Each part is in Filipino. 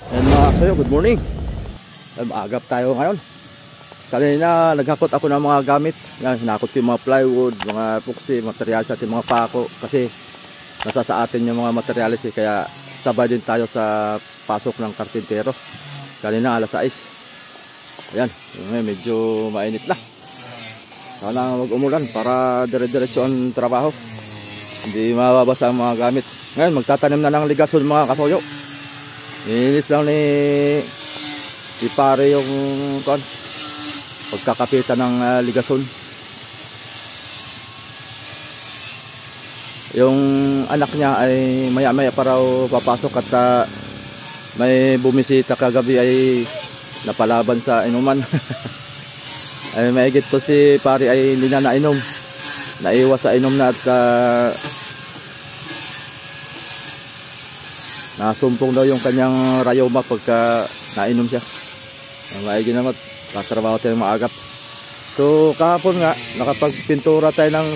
Ayan mga kasayo, good morning. Agap tayo ngayon. Kanina naghakot ako ng mga gamit. Yan, hinakot ko yung mga plywood, mga epoxy, materials at yung mga pako. Kasi nasa sa atin yung mga materials kaya sabay din tayo sa pasok ng karpintero. Kanina alas 6. Ayan, medyo mainit na. Sana wag umulan para dire-diretso ang trabaho. Hindi mababasa ang mga gamit. Ngayon magtatanim na ng ligasol mga kasoyo. Inilis lang ni pare yung pagkakapitan ng ligason. Yung anak niya ay maya-maya pa raw papasok at may bumisita kagabi ay napalaban sa inuman. Ay maigit ko si pare ay hindi na nainom. Naiwas sa inom na at nasumpong daw yung kanyang rayoma pagka nainom siya. Maigi naman, katrabaho tayo maagap. So kahapon nga, nakapagpintura tayo ng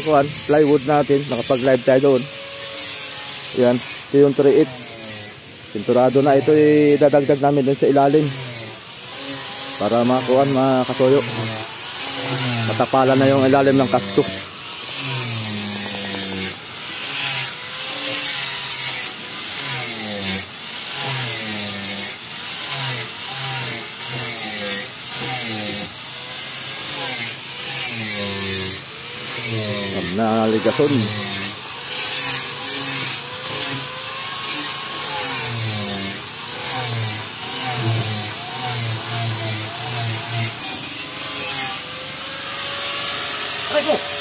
plywood natin, nakapag-live tayo doon. Yan, ito yung 3/8. Pinturado na ito, idadagdag namin doon sa ilalim. Para makasuyo. Matapalan na yung ilalim ng kasto. Na ligason.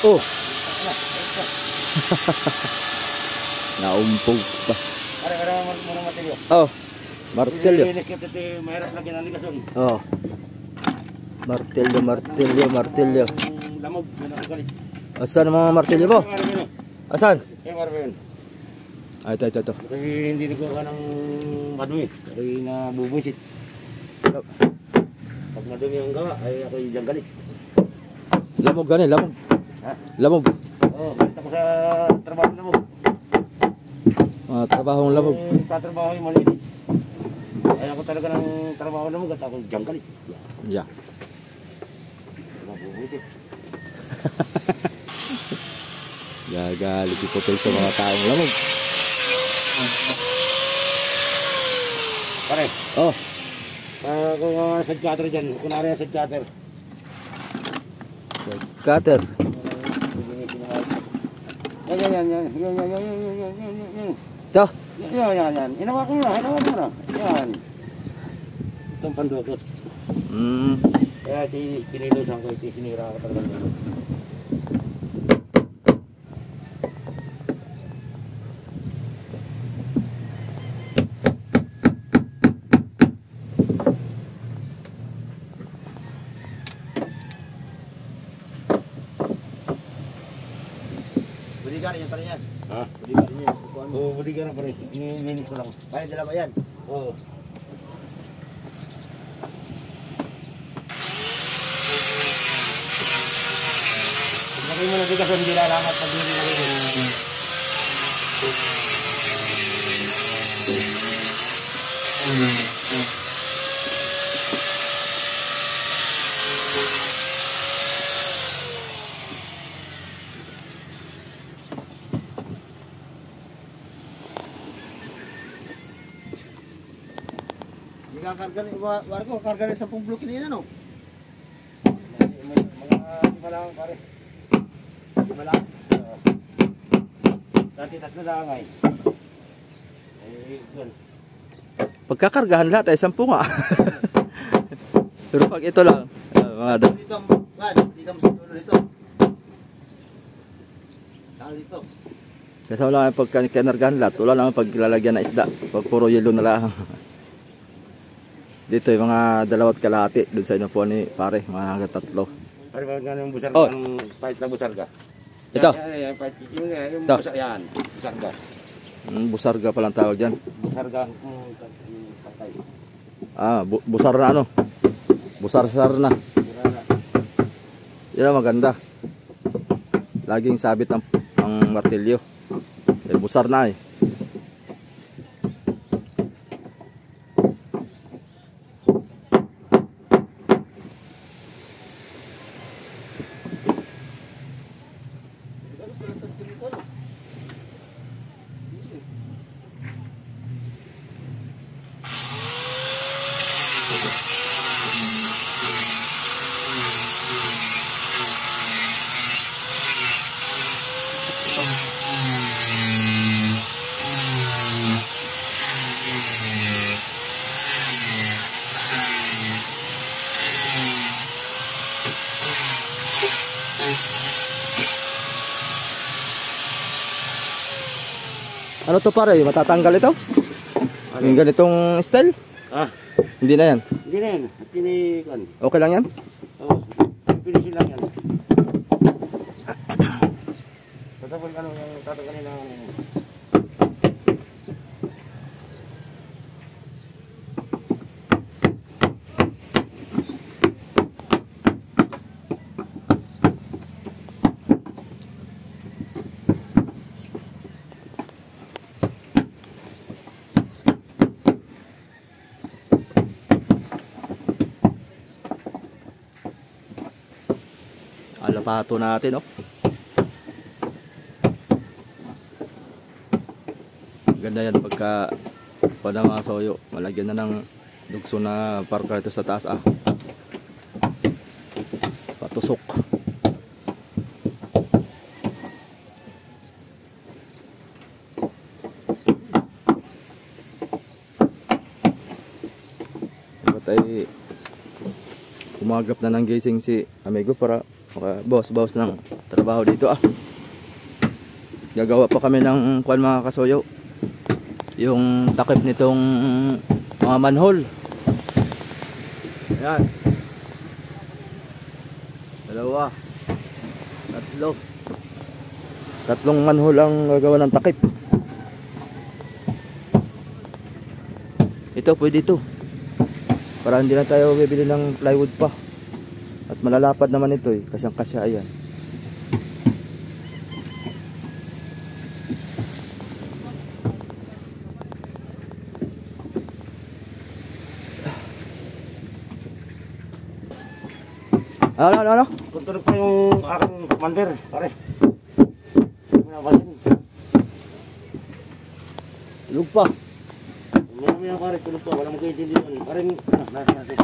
Oh. Naumpog pa. Murang martilyo. Oh. Martilyo. Mahirap lagi ng ligason. Oh. Martilyo. Lamog. Asan ang mga martilyo mo? Asan? Ay, ito. Kasi hindi nagawa ng madumi. Kasi nabubuisit. Pag madumi ang gawa, ay ako'y diyang galit. Lamog gani, lamog. Ha? Lamog. Oo, galit ako sa trabaho lamog. Trabahong lamog. Tatrabaho yung malinis. Ay ako talaga ng trabaho lamog at ako'y diyang galit. Yeah. Nabubuisit. Gagalit ko tayo sa mga taong lamog. Pare. Oh. Kung sadcutter dyan, kunwari yung sadcutter. Cutter. Yan. Ito. Yan. Hinawa ko na. Yan. Itong pandukot. Kaya pinilusan ko, sinira ko talaga. Budigan yan pa rin yan. Ha? Budigan yan. Oo, budigan na pa rin. Nilinis ko lang. Kaya dala ba yan? Oo. Pag lagay mo na bigas, hindi lalamat pag hindi lagay mo. Karga ni Wargo, karga ni 10 bloke na yan ano? Mga lima lang pare. Lima lang? Dati 3 lang ay. Doon. Pagkakargahan lahat ay 10 nga. Pero pag ito lang, mga Dito, hindi ka masig dulo dito. Saan dito? kasi wala pag kanargahan lahat, wala naman paglalagyan ng isda. Pag puro yelo na lang. Dito yung mga 2 kalahati doon sa inupuan ni pare, mga hanggang 3. Pare ba yung busarga? Oh. Ang pahit na busarga? Ito? Yan, yung Ito. yan, busarga. Busarga palang tawag dyan. Busarga patay. Busar na ano? Busar-sar na. Yan ang maganda. Laging sabit ang martilyo. Busar na eh. Ano to pare? Matatanggal ito? Yung ganitong style? Ah, Hindi na yan. hindi na yan. At tinikan. Okay lang yan? Oo. Pinisin lang yan. Tatapon ano yung tatanggalin ng alapato natin, oh. Ganda yan pagka pada mga soyo, malagyan na ng dugso na parka ito sa taas, ah. Patusok. Dapat ay umagap na ng gising si amigo para makabawas-bawas ng trabaho dito, ah. Gagawa pa kami ng kuwan mga kasoyo, yung takip nitong mga manhole. Ayan, dalawa, tatlong manhole ang gagawa ng takip. Ito pwede ito, para hindi na tayo bibili ng plywood pa. At malalapad naman ito, eh, kasyang kasya. Ayan. Ano? Tutunog pa yung aking commander, pare. Hindi mo napasin. Tulog pa. Maya pare, tulog pa. Walang magkaintindi doon. Pare, nasa natin.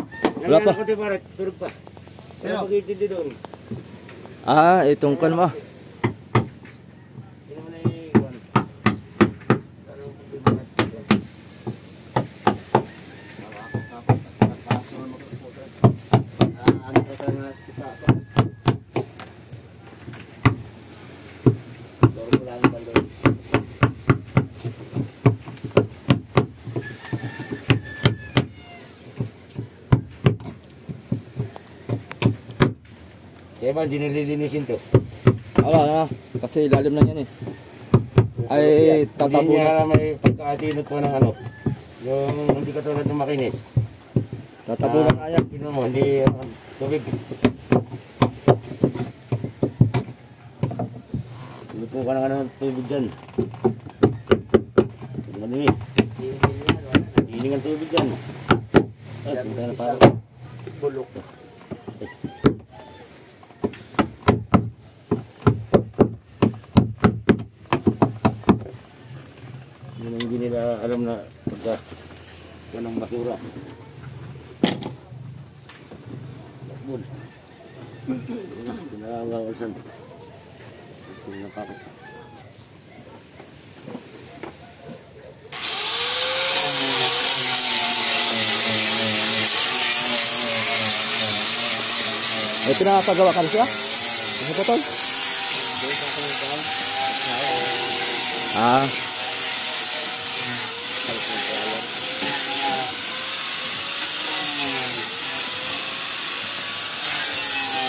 Wala pa. Nangyari ko pare, tulog pa. Walang magkaintindi doon. Itong kan mo. Hindi naman ay iwan. Ano pa tayo na skita ako? Doro ko lang yung balon. Kaya ba, hindi nililinisin to? Wala na. Kasi ilalim na yan, eh. Ay, tatabo Hindi na. niya may pagkaatinot po ng ano. Yung hindi katulad ng makinis. Tatabo na. Ayan, pinuno mo, hindi tubig. Lupo ka na nga ng tubig dyan. Hindi madumi. Hiling ang tubig dyan. Ay, punta na parang Bulok. yun ang hindi nila alam na pagka walang basura. Basbol. Pinangangawasan. Pinapakot. May pinapagawa ka na siya? Ano po tol?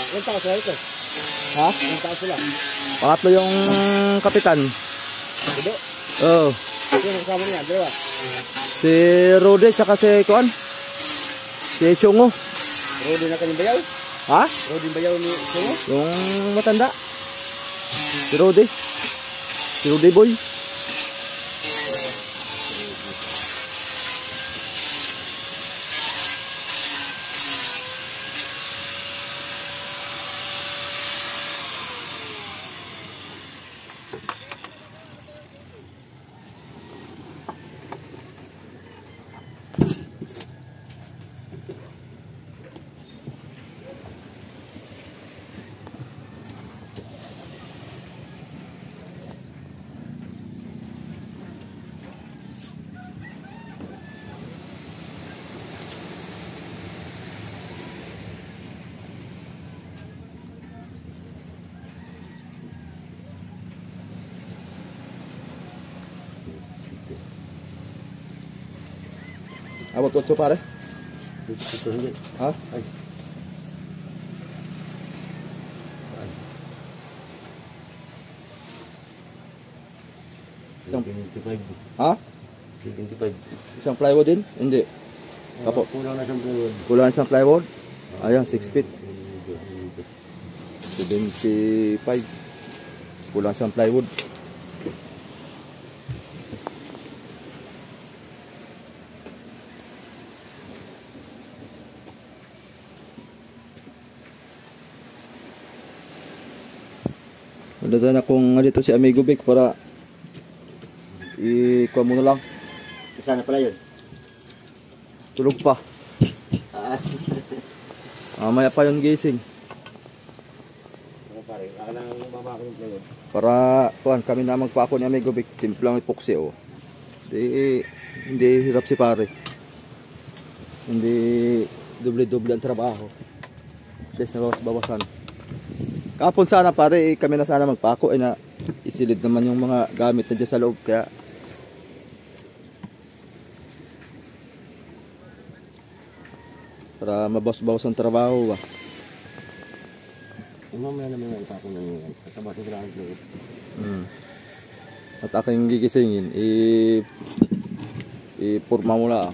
Ilang tao sila ito? Ha? Ilang tao sila? Pangatlo yung kapitan. Dudo? Oo. Sino kasama niya? Dalawa? Si Rudy saka si Kuan. Si Shungo. Rodi na kanyang bayaw? Ha? Rodi bayaw ni Sungo? Yung matanda. Si Rudy. Si Rudy boy. Abot 8 pare. Ito hindi. Ha? Ay. Isang- 25. Ha? 25. Isang plywood din? Hindi. Kapo. Kulang na siyang plywood. Kulang isang plywood. Ayan, 6 feet. 75. Kulang isang plywood. Wala sana kung dito si Amigo Vic para ikuha mo na lang. Sana pala yun. Tulog pa. Mamaya pa yung gising. Ano pare, ako lang babako yung plywood. Para kuan kami na magpako ni Amigo Vic, timplang epoxy oh. Hindi hirap si pare. Hindi doble-doble ang trabaho. Yes, nabawas-bawasan. Kapon sana pare, kami na sana magpako na isilid naman yung mga gamit na dyan sa loob kaya para mabawas-bawas ang trabaho ba. Mamaya naman ang pako ng yan. Katabasin ko lang ang plywood. At aking gigisingin ipurma mo lang.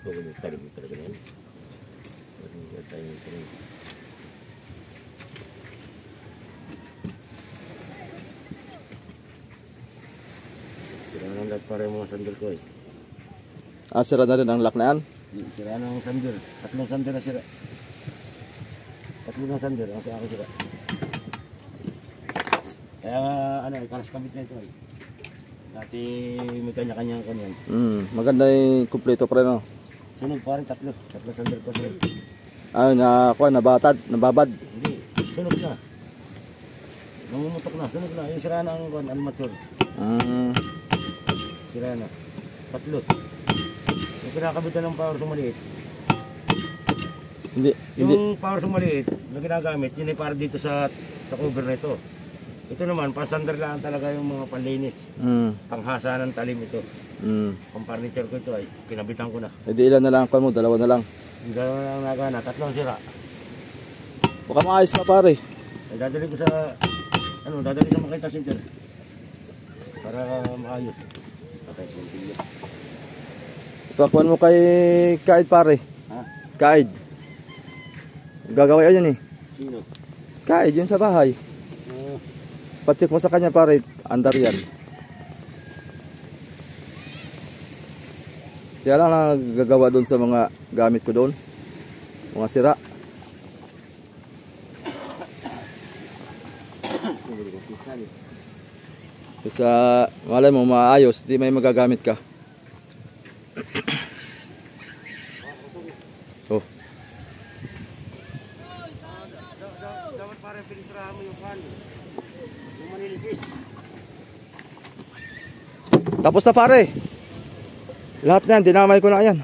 So, talim talaga na yan. Hindi tayo talim. Sira na lahat pare mga sandal ko eh. Sira na rin ang lock na yan. Sira na ang sandal. Tatlong sandal na sira. Tatlong sandal ang ako sira. Kaya ano, kalas kabit na ito eh. Dati may kanya-kanyang kanyan. Maganda yung kumpleto pa rin oh. Sunog pa rin tatlo. Tatlo sandal ko sila. Nababad. Hindi, sunog na. Namumutok na, sunog na. Yung sira na ang mature. Sira na. Tatlo. Yung kinakabitan ng power sa maliit. Hindi. Yung power sa maliit na ginagamit, yun ay para dito sa cover na ito. Ito naman, pasandar lang talaga yung mga panlinis. Panghasa ng talim ito. Pang furniture ko ito ay kinabitan ko na. Hindi ilan na lang mo, dalawa na lang. Yung dalawa na lang nagana, tatlong sira. Baka maayos pa pare. Ay dadali ko sa, dadali sa Makita Center. Para maayos. Okay, continue. Ipakuan mo kay Kaid pare. Ha? Kaid. Gagawin yan eh. Sino? Kaid, yun sa bahay. Pacheck mo sa kanya pare, andar yan. Siya lang nagagawa doon sa mga gamit ko doon. Mga sira. Sa malay mo maayos, di may magagamit ka. Oh. Dapat pare filtrahan mo yung pan. Yung manilipis. Tapos na pare. Lahat na yan, dinamay ko na yan.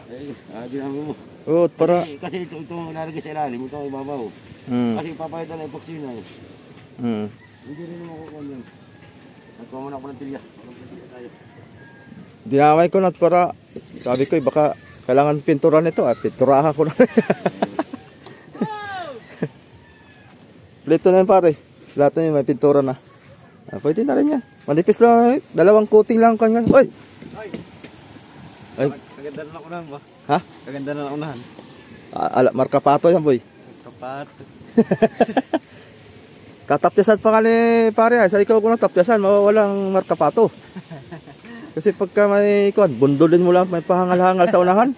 Ay, ginamit mo. Oh, para Kasi ito lalagay sa ilalim, ito ang ibabaw. Kasi ipapalitan na epoxy na eh. Hindi rin makukuha yan. Nagkuha muna ako ng tilya. dinamay ko na para sabi ko baka kailangan pinturan nito. Pinturahan ko na. Plito na yan pare. Lahat na yun, may pintura na. Pwede na rin yan. Manipis lang. Dalawang coating lang kanya. Oy! Ay. Kaganda na unahan ba? Ha? Kaganda na unahan. Marka pato yan boy. Kapato. Katapyasan pa nga ni pare. Sa ikaw ko na tapyasan, mawawalang marka pato. Kasi pagka may kuan, bundulin mo lang, may pahangal-hangal sa unahan.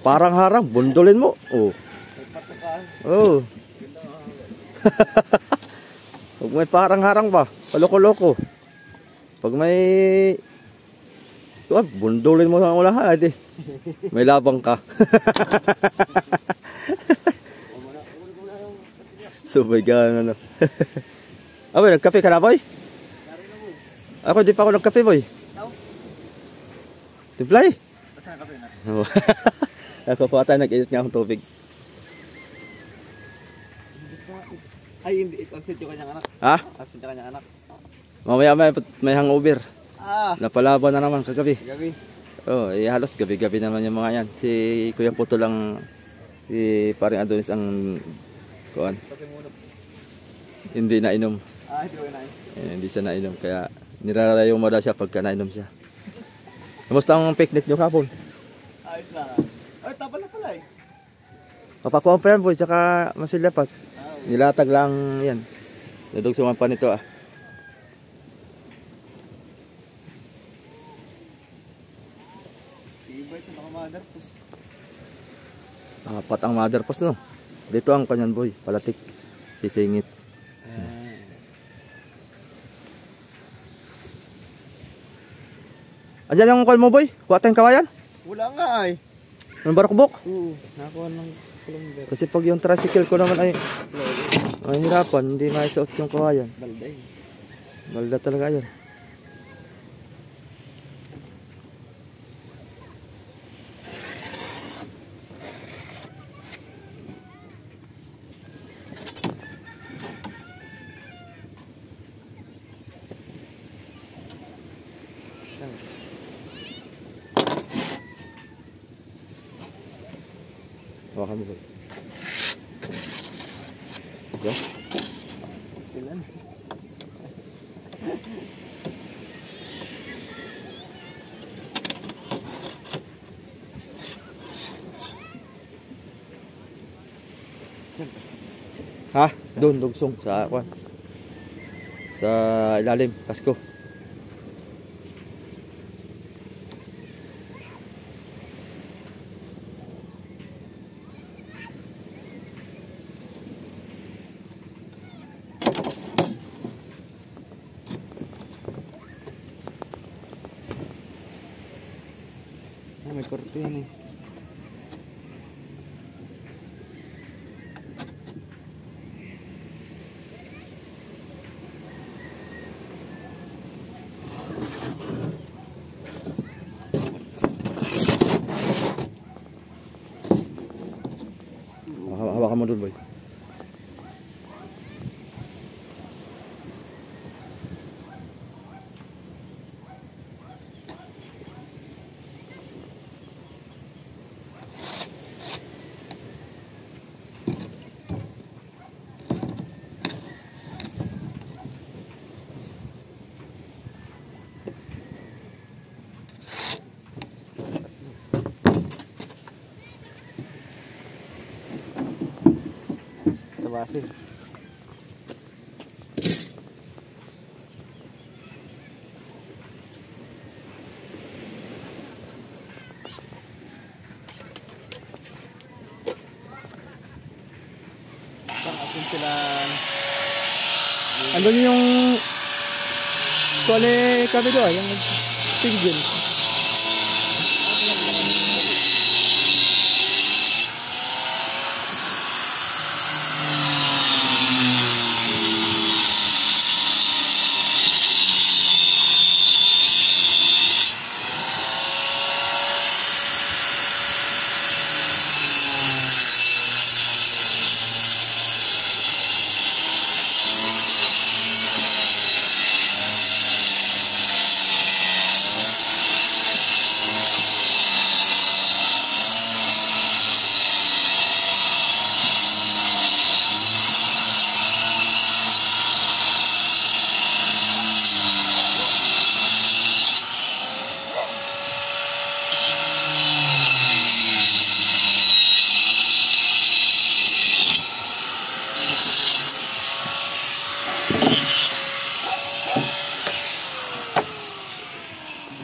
Parang harang, bundulin mo. Oh. Oh. Huwag may parang harang ba? Paloko-loko. Pag may bundulin mo sa ulahan, edi may labang ka. Subay ka, ano. Boy, nagkape ka na, boy? Ako, di pa ako nagkape, boy. Timplay? Saan ka na? Ako po tayo, nag-edit nga akong tubig. Ay, hindi. Absent yung kanyang anak. Ha? Absent yung kanyang anak. Mamaya may hangover. Napalaban na naman kagabi. Gabi. Oh, halos gabi-gabi naman yung mga yan. Si Kuya Puto lang, si paring Adonis ang kuan. Hindi nainom. Hindi ko na. Hindi siya nainom kaya nirarayo mo daw siya pagka nainom siya. Kamusta ang picnic nyo kapon? Ayos lang. Ay, tapal na pala eh. Papakuha pa yan, boy, tsaka masilapat. Nilatag lang yan. Nadugsungan pa nito ah. Ibay ito mga mother post. Apat ang mother post no. Dito ang kanyan, boy, palatik. Sisingit. Ayan yung call mo, boy. Kuha tayong kawayan. Wala nga ay. Ang barokbok. Oo, nakakuha ng kulumber. Kasi pag yung tricycle ko naman ay mahirapan, hindi maisuot yung kawayan. Balday. Balda talaga yan. Hawakan mo, boy. Okay. Ilan? Ha? Doon, dugsong sa kwan. Sa ilalim, kasko. May kortina eh. Hawakan mo doon, boy. Tabasin. Pang-asin sila. Andun yung kole kami doon, yung pingin.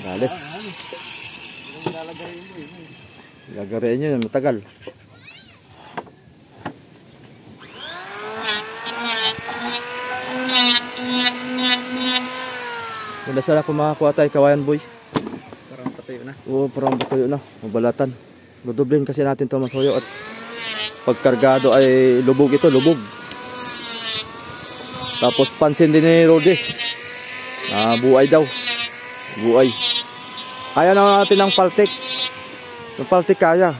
Dali. Gagarin nyo, matagal. Madalas ako makakuha tayo kawayan boy. Parang patayo na. Oo, parang batayo na. Mabalatan. Dudublin kasi natin ito masuyo at pagkargado ay lubog ito, lubog. Tapos pansin din ni Rodi. Buay daw. Buay. Kaya na natin ng paltik. Yung paltik kaya.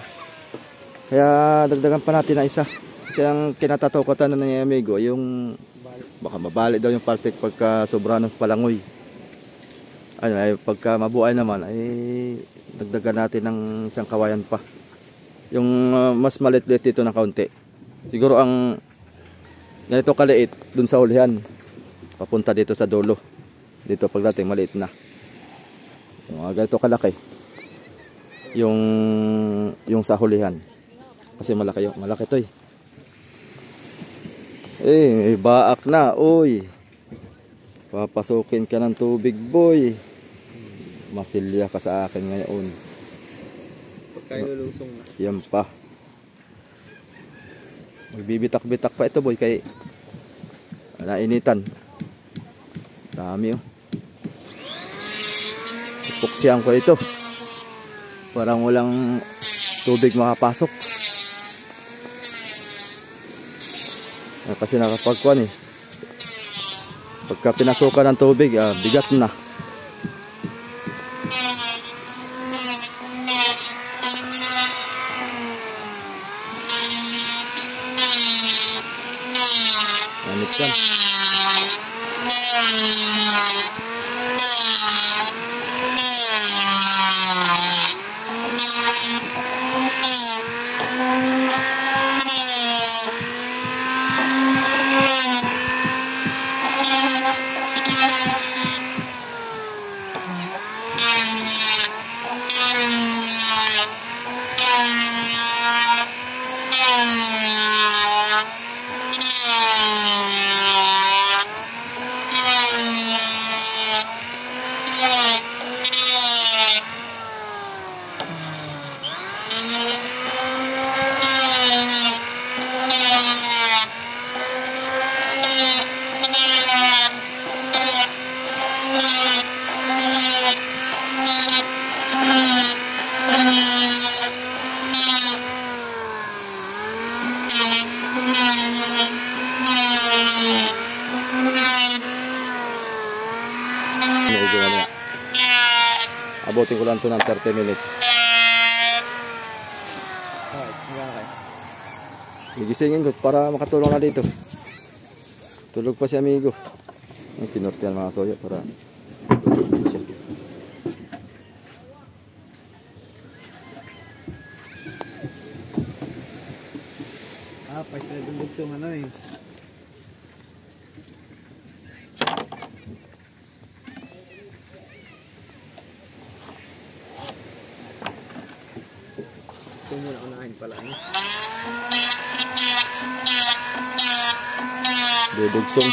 Kaya dagdagan pa natin na isa. Kasi ang kinatatakutan na ng amigo yung baka mabalik daw yung paltik pagka sobra ng palangoy. Ay pagka mabuhay naman ay dagdagan natin ng isang kawayan pa. Yung mas maliit-liit dito na kaunti. Siguro ang ganito kaliit dun sa hulihan. Papunta dito sa dulo. Dito pagdating maliit na. Yung ganito kalaki. Yung sa hulihan. Kasi malaki to eh. May baak na, oy. Papasukin ka ng tubig, boy. Masilya ka sa akin ngayon. Pagka lulusong na. Yan pa. Magbibitak-bitak pa ito, boy, kay nainitan. Dami, oh. Ipuksyan ko ito. Parang walang tubig makapasok. Kasi nakapagkuhan eh. Pagka pinasukan ng tubig, bigat na. Anit yan. Abutin ko lang ito ng 30 minutes. Gigisingin ko para makatulong na dito. Tulog pa si amigo. Kinortihan mga soya para tulog siya. Paisa yung bugsong ano eh. Muna unahin pala niya. Dudugsong.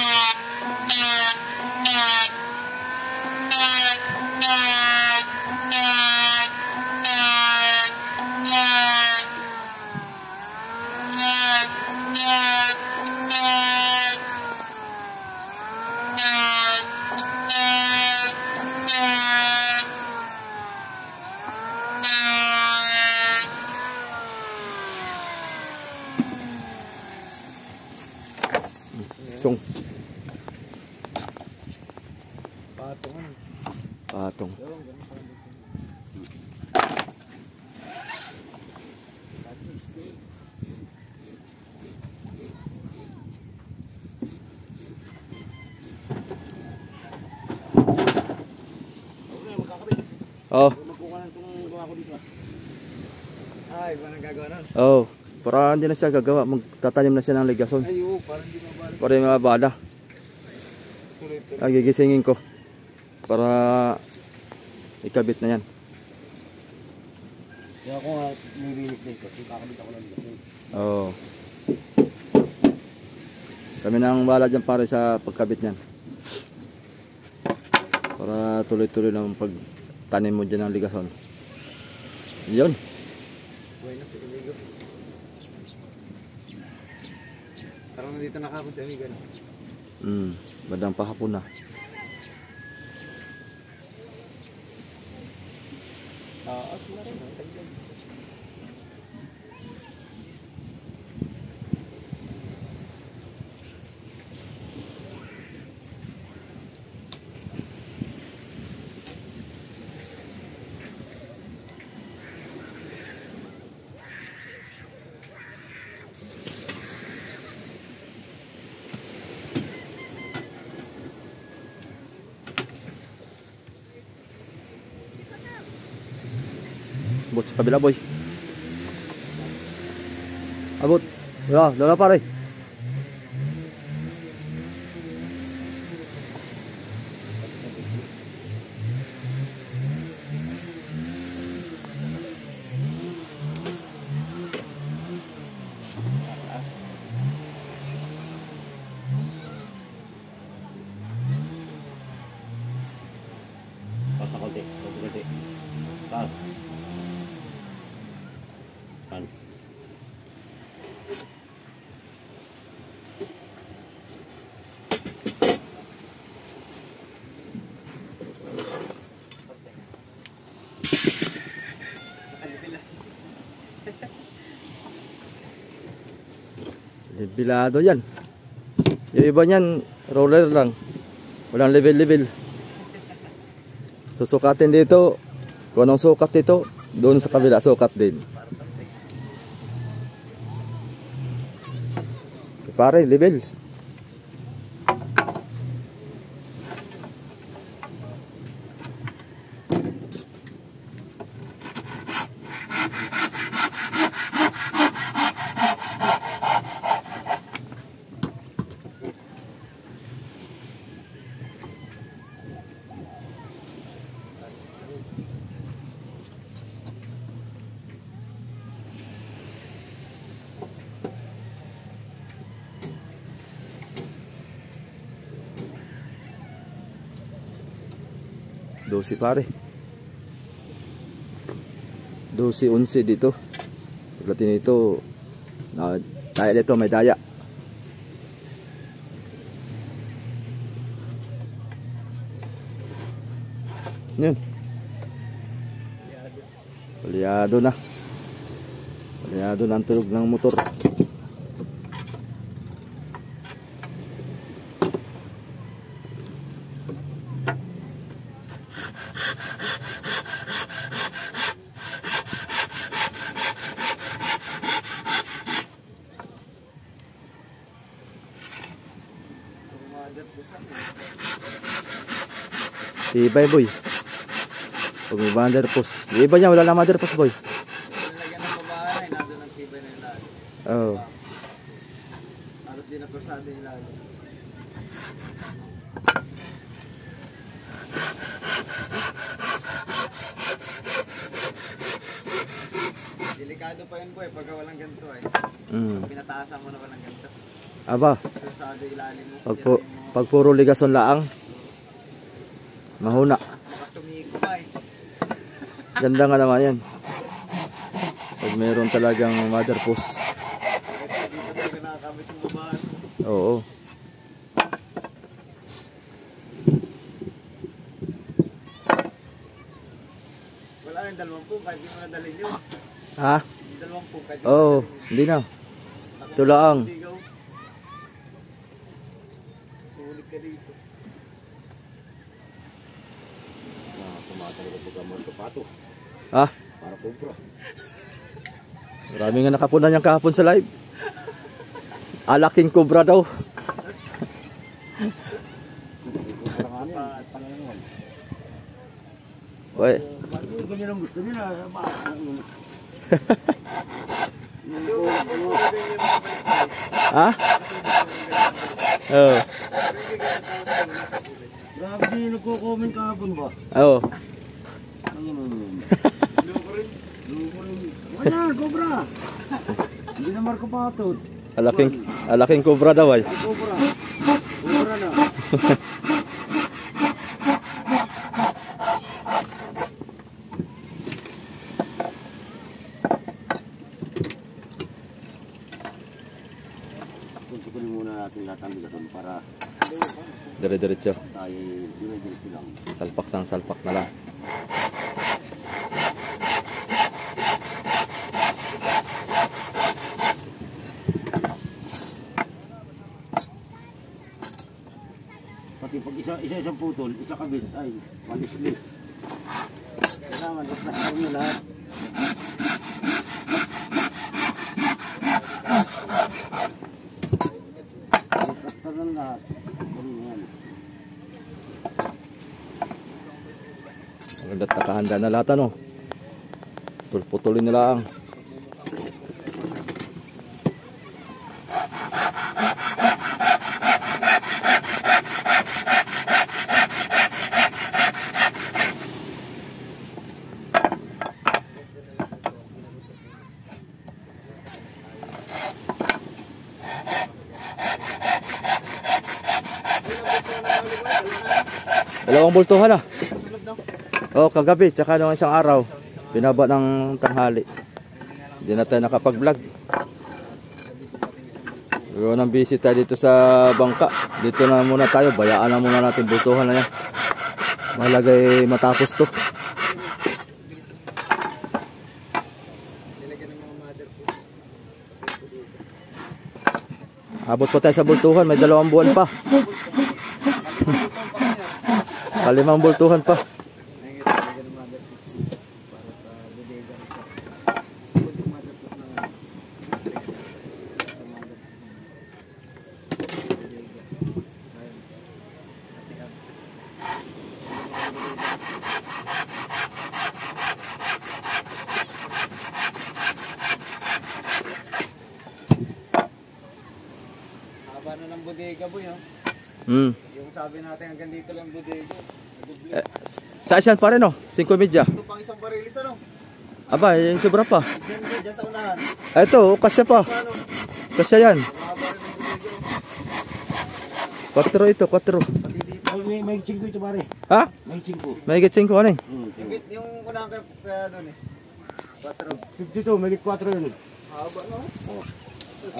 Song. Patong. Patong. Oh. Ay, ba nagagawa nun? Oh, para hindi na siya gagawa, magtatanim na siya ng ligason. Ay, oo, parang hindi mabalik. Para yung mabala. Gigisingin ko para ikabit na yan. Kaya ako nga nilinis dito, kakabit ako lang dito. Oo. Kami nang bala dyan pare sa pagkabit niyan. Para tuloy-tuloy lang pagtanim mo dyan ng ligason. Yun. Buenas si amigo. Parang nandito nakako si amigo. Badang pahapon na. Sila rin. Abot sa kabila, boy. Abot. Wala, dala pare. Pas konti, konti. Pas. Kan. Bilado yan. Yung iba niyan, roller lang. Walang level-level. Susukatin dito. Kung anong sukat dito, doon sa kabila sukat din. Pare, level. Dosi pare. 12-11 dito. Pagdating dito, daya dito, may daya. Yun. Palyado na. Palyado na ang tulog ng motor. Tibay boy. Pag may mother post. Yung iba niya wala na mother post boy. Nilagyan ng babae, nandun ang tibay na ilalim. Oo. Halos din na persado yung ilalim. Delikado pa yun boy, pagka walang ganito ay. Pinataasan mo na walang ganito. Aba. Persado ilalim mo. Pag puro ligason laang. Mahuna. Makatumiko ba eh. Ganda nga naman yan. Pag mayroon talagang mother post. Dito talaga nakakamit yung babae. Oo. Wala yung 20 kahit di mo nadalhin yun. Ha? Yung 20 kahit di mo Oo. nadalhin yun. Hindi na. Ito lang. Sulit ka dito. Tumatay ko pag amon ko pato. Ha? Para kubra. Marami nga nakapunan niyang kahapon sa live. Alaking cobra daw. Oy. Bago ganyan ang gusto nila. Ha? Oo. Grabe din yung nagko-comment kahapon ba? Oo. Wala, cobra! Hindi na Marco Patot. Alaking cobra daw ay. Cobra. Cobra na. Kuntukin muna natin lahat ang bigaton para Dire-diretso. tayo dire-diretso lang. Salpak sang salpak na lang. isa-isang putol, isa kabit, ay, malislis. Kailangan, replasan nyo lahat. Replasan lang lahat. Ganyan. Maganda nakahanda na lahat ano. Putulin nila ang. Dalawang bultuhan ah. Oh, kagabi, tsaka nung isang araw. Pinaba ng tanghali. Hindi na tayo nakapag-vlog. Yun ang busy tayo dito sa bangka. Dito na muna tayo. Bayaan na muna natin bultuhan na yan. Malagay matapos to. Abot pa tayo sa bultuhan. May 2 buwan pa. 5 bultuhan pa. Haba na ng bodega boy, no? Yung sabi natin hanggang dito lang bodega. Sa isyan pa rin oh, 5 media. Ito pang isang barilis ano? Aba, sobra pa. Diyan sa unahan. Ito, kasya pa. Paano? Kasya yan. Haba rin ng bodega. 4 ito, 4. Pati dito. May 5 ito pare. Ha? May 5. May higit 5 ano eh. Yung unahan kaya doon is 4. 52, may 4 yun. Haba no? Oh.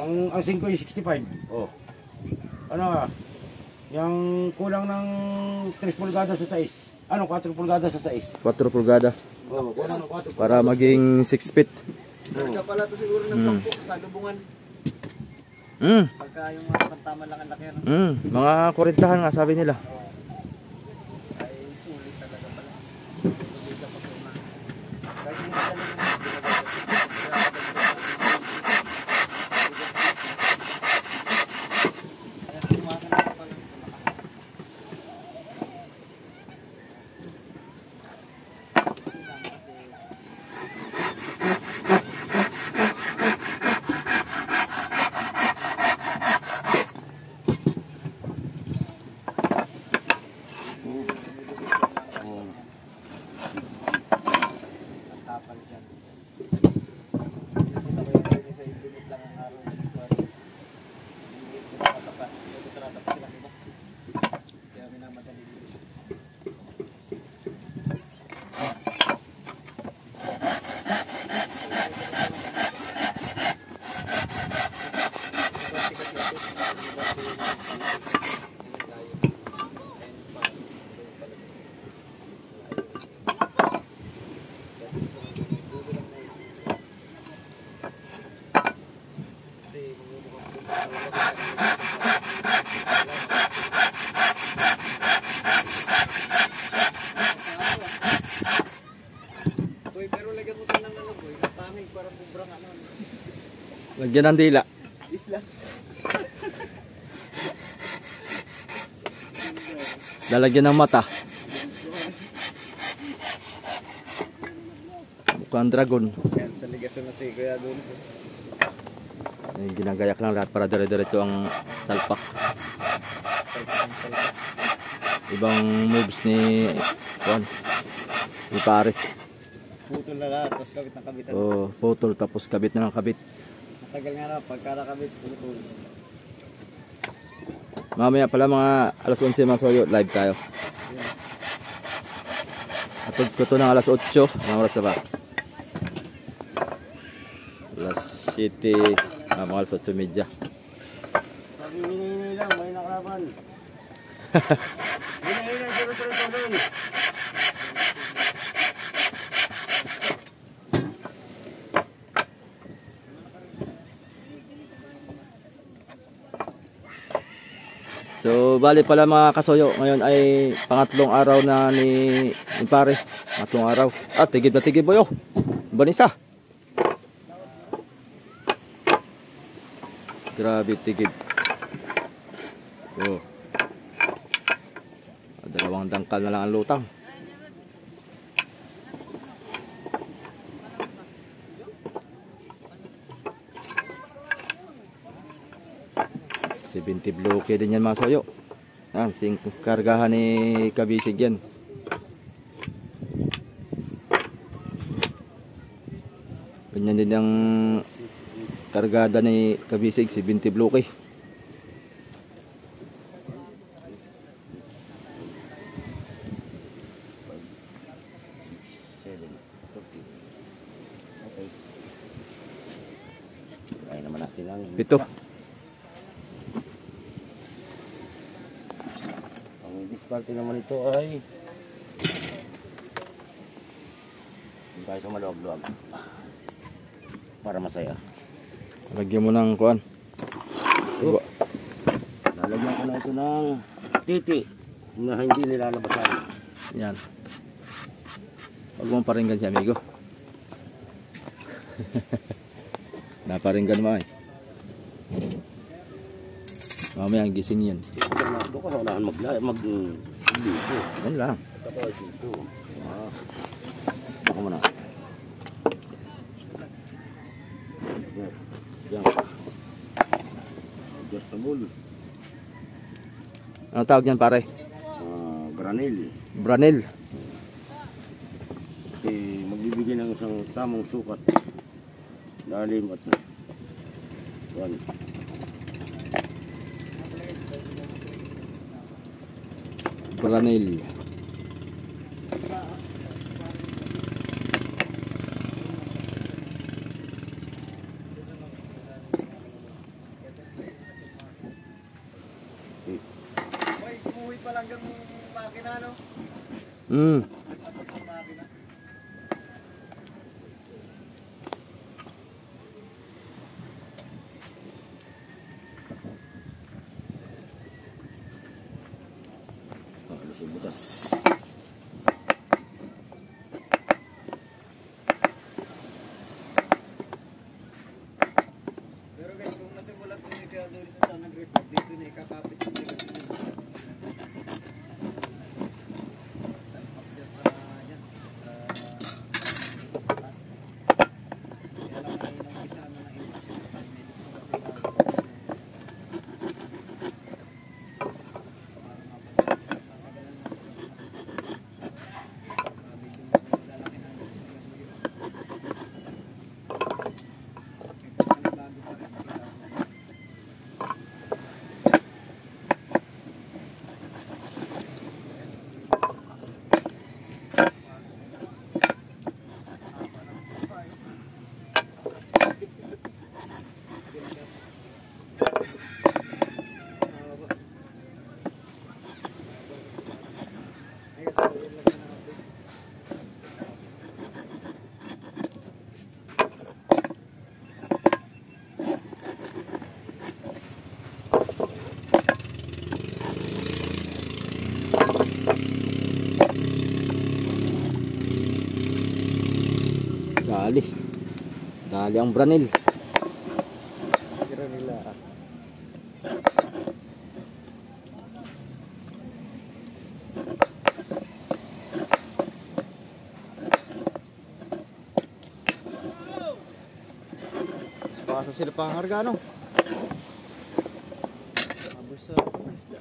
Ang 5 ay 65. Oh. Ano ah? Yung kulang ng 3 pulgada sa 6. Ano, 4 pulgada sa 6. 4 pulgada. Oh, kulang ng 4. Para maging 6 feet. Karga pala to siguro ng 10 sa lubungan. Pagka yung mga tama lang ang laki ano. Mga 40 nga sabi nila. Ay sulit talaga pala. Bodega pa sa unahan. Kahit hindi talaga boy, pero lagyan mo to ng ano boy, tamig para bubrang ano. Lagyan ng dila. Dila. Lalagyan ng mata. Mukhang dragon. Yan, sa ligasyon na si Kuya Adonis. Ginagayak lang lahat para dire-diretso ang salpak. Ibang moves ni Juan. Ni pare. Putol na lahat, tapos kabit ng kabit. Oh, putol tapos kabit na ng kabit. Matagal nga na, pagka nakabit, putol. Mamaya pala mga alas 11 mga soyo, live tayo. Atod ko to ng alas 8, mga oras na ba? Alas 7, mga alas 8:30. Sabi hinahinay lang, may nakalaban. Hinahinay, sunod-sunod. So bali pala mga kasoyo, ngayon ay pangatlong araw na ni pare. Pangatlong araw. Ah, tigib na tigib boyo. Banisa. Grabe tigib. Oh. Dalawang dangkal na lang ang lutang. Si 20 bloke din yan mga soyo. Yan, sing kargahan ni Kabisig yan. Ganyan din yung kargada ni Kabisig, si 20 bloke. Kaya naman natin lang. Pito. Ang diskarte naman ito ay hindi tayo sa maluwag-luwag para masaya. Lagyan mo ng kuan. Lalagyan ko na ito ng titi na hindi nilalabasan. Yan. Huwag mong paringgan si amigo. Naparinggan mo ay. Mamaya ang gising yan. Doon ka sa unahan mag-dito. Yan lang. Tapos dito. Baka mo na. Diyan. Adjustable. Ano tawag yan pare? Granil. Branel. Magbibigay ng isang tamang sukat. Lalim at yan. Branel. May kumuhit pa lang yung makina, no? Makina. Alos yung butas. Pero guys, kung nasimulat nyo yung kaya doon sa nag-report dito na ikakapit yung legacy nyo. Dali ang Branel. Kira nila. Baka sa sila pang harga, no? Abuso. Isda.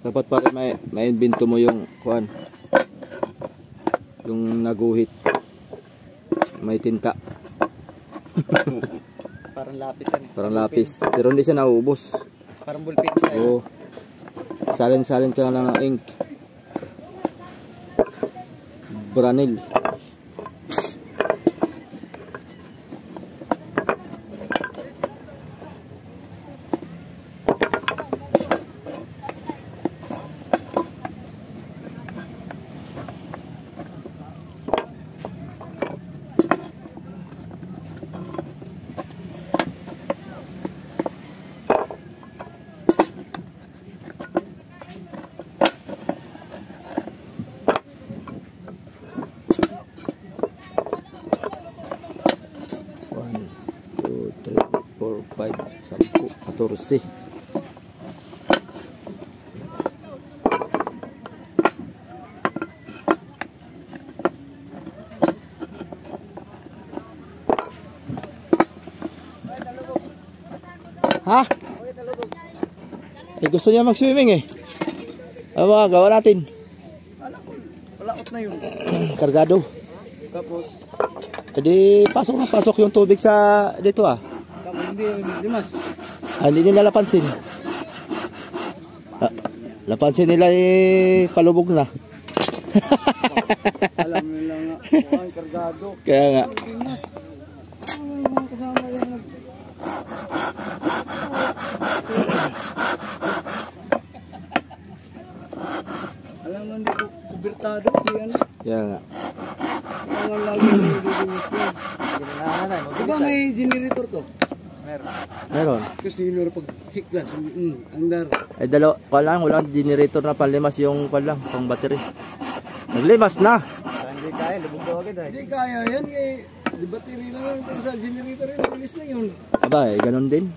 Dapat pare may invento mo yung kuan. Yung naguhit. May tinta. Parang lapis yan. Parang lapis. Pero hindi siya nauubos. Parang ballpen siya. Oo. Salin-salin ka lang ng ink. Branel. 4, 5, 10, 14. Ha? Eh, gusto niya mag-swimming eh. Ano mga gawa natin? Walaot na yun. Kargado. Tapos, Jadi pasok yung tubig sa dito ah. tapos hindi limas. Hindi nila napansin. Napansin nila eh palubog na. Alam nila nga, mukhang kargado. Kaya nga. Limas. Ay, mga kasama yan. Alam mo, hindi ko kubertado. Yan. Kaya nga. Ang lagi nililinis ko. Diba may generator to? Meron. Kasi yun pag hiklas, andar. Ay walang generator na panlimas yung lang, pang battery. Naglimas na. Hindi kaya, lubog daw agad ay. Hindi kaya yan eh. Di battery lang yun, pero sa generator yun, mabilis na yun. Aba eh, ganun din.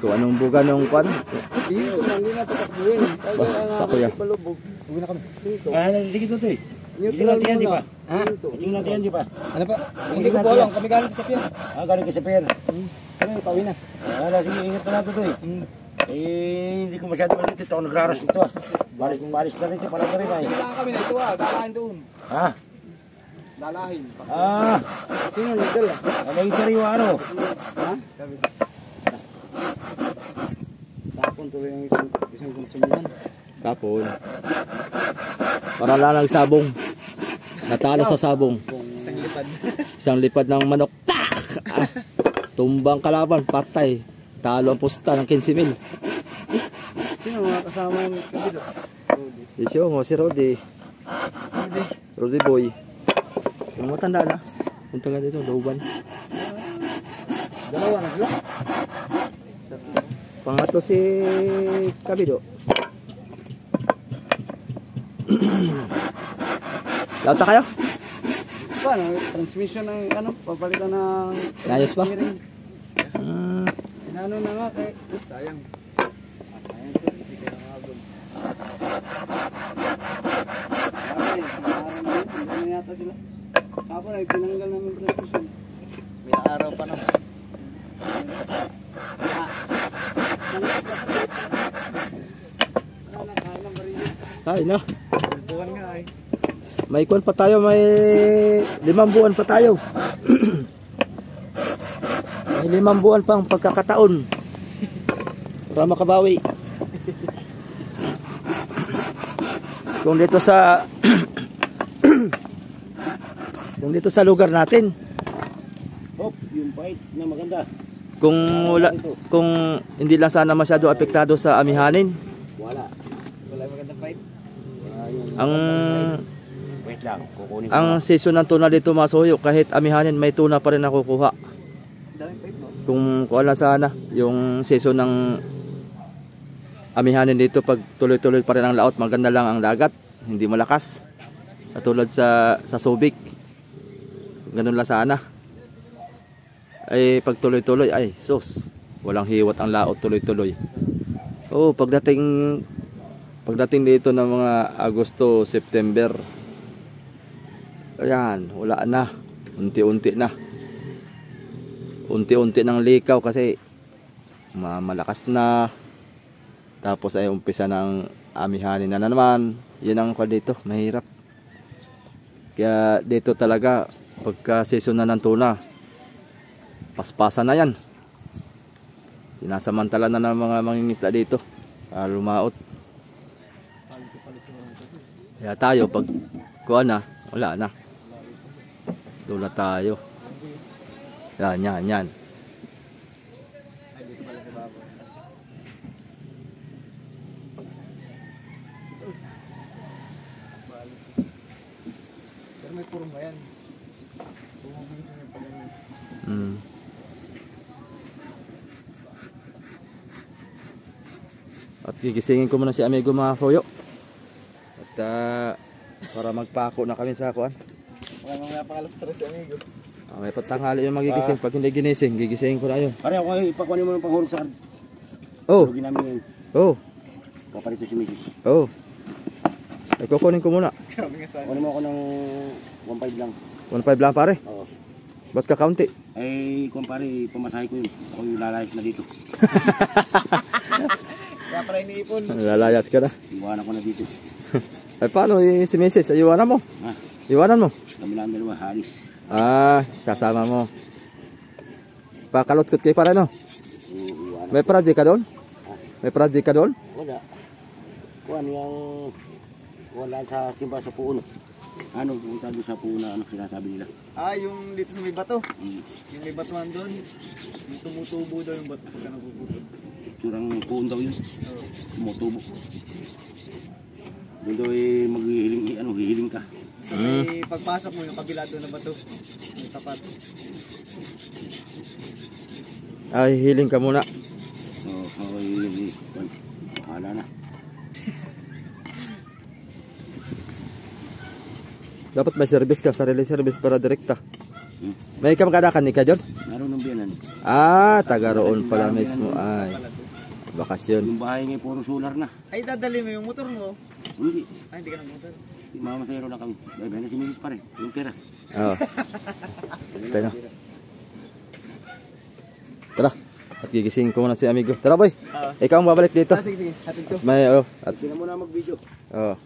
Kung anong buga nung kwan. Dito man, hindi na patakbuhin. Ako ya. Palubog. Uwi na kami. Dito. Sige Tutoy. Gising natin yan, di ba? Gising natin yan, di ba? Ano pa? Hindi ko po alam, kami galing sa pier. Galing ka sa pier. Kami, pauwi na. Sige, ingat na Tutoy. Hindi ko masyado malito. Ito ako nagraras ito ah. Balis na rito, parang rin ay. Kailangan kami na ito dalahin doon. Ha? Dalahin. Sino nagdala? Nagdala ano? Ha? Tapon to yung isang konsumihan. Kapon. Para lang nagsabong. Natalo sa sabong. Isang lipad. Isang lipad ng manok. Tak! Tumbang kalaban, patay. Talo ang pusta ng 15,000. Sino mga kasama yung kabilo? Si Rodi. Rodi boy. Yung matanda na. Punta nga dito, Dauban. Dalawa na sila? Pangatlo si Kabido. Lauta kayo? Paano? Transmission ng ano? Papalitan ng... Ayos pa? steering. Inano na nga kay... sayang. Sayang ko, hindi kayo nakagod. Hindi na yata sila. Tapos ay tinanggal namin transmission. May araw pa na. Ay na. Buwan nga ay. May kuwan pa tayo, may 5 buwan pa tayo. May 5 buwan pang pagkakataon. Para makabawi. Kung dito sa kung dito sa lugar natin. Yung bait na maganda. Kung hindi lang sana masyado apektado sa amihanin. Wala Magandang fight. Wait lang, kukunin ko. Ang season ng tuna dito masuyo, kahit amihanin may tuna pa rin nakukuha. Daming fight mo. Kung wala sana yung season ng amihanin dito, pag tuloy-tuloy pa rin ang laot, maganda lang ang dagat, hindi malakas. Katulad sa Subic. Ganun lang sana. Ay pag tuloy-tuloy, ay sus, walang hiwat ang laot, tuloy-tuloy. Oh, pagdating dito ng mga Agosto, September, ayan, wala na. Unti-unti na. Unti-unti ng likaw kasi malakas na. Tapos ay umpisa ng amihanin na naman. Yan ang kwa dito, mahirap. Kaya dito talaga, pagka season na ng tuna, paspasan na yan. Sinasamantala na ng mga mangingisda dito para lumaot. Kaya tayo pag kuha na, wala na. Dula tayo. Yan. Pero may purong ba yan? Bumabilis na yung pagano. At gigisingin ko muna si amigo mga soyo. At para magpako na kami sa kuan. Mga pangalas 3 si amigo. May patanghali yung magigising. Pag hindi ginising, gigisingin ko na yun. Pare, ako ipakunin mo ng panghurog sa Oh, Lugin namin ngayon. oh, Paparito si Mrs. oh. Ay, kukunin ko muna. Grabe nga sana. Kunin mo ako ng 1.5 lang. 1.5 lang pare. Oo. Ba't ka kaunti? Ay, kung pare, pamasahe ko yun. Ako yung lalayas na dito. Kaya para iniipon. Lalayas ka na. Iwanan ko na dito. Ay, paano si Mrs.? Iwanan mo? Ha? Iwanan mo? Kami lang dalawa, halis. Ah, sasama mo. Pakalutkot kayo para no? Iwanan. May project ka doon? May project ka doon? Wala. Kuhan yung... Wala sa simba sa puon. Ano, punta doon sa puon na ano sinasabi nila. Ah, yung dito sa may bato. Hmm. Yung may batuan doon. Yung tumutubo daw yung bato pagka nagpuputol. Turang puon daw yun. Oo. Tumutubo. Doon daw eh maghihiling, hihiling ka. So may pagpasok mo yung kabila doon na bato. Yung tapat. Ay, healing ka muna. Oo, hihiling. Bahala na. Dapat may service ka, sarili service para direkta. Hmm. May kamag-anakan ni ka dyan? Naroon ng biyanan. Ah, taga roon pala mismo. Ay, bakasyon. Yung bahay ngayon puro solar na. Ay, dadali mo yung motor mo. Hindi. Ay, hindi ka nagmotor. Mamasayro na kami. Dahil na si Mrs. pa rin. Yung tira. Oo. Tayo na. Tara. At gigisingin ko muna si amigo. Tara boy. Ikaw ang babalik dito. Ah, sige, sige. Hatid ko. May, oh. At, Hindi na muna mag-video. oh.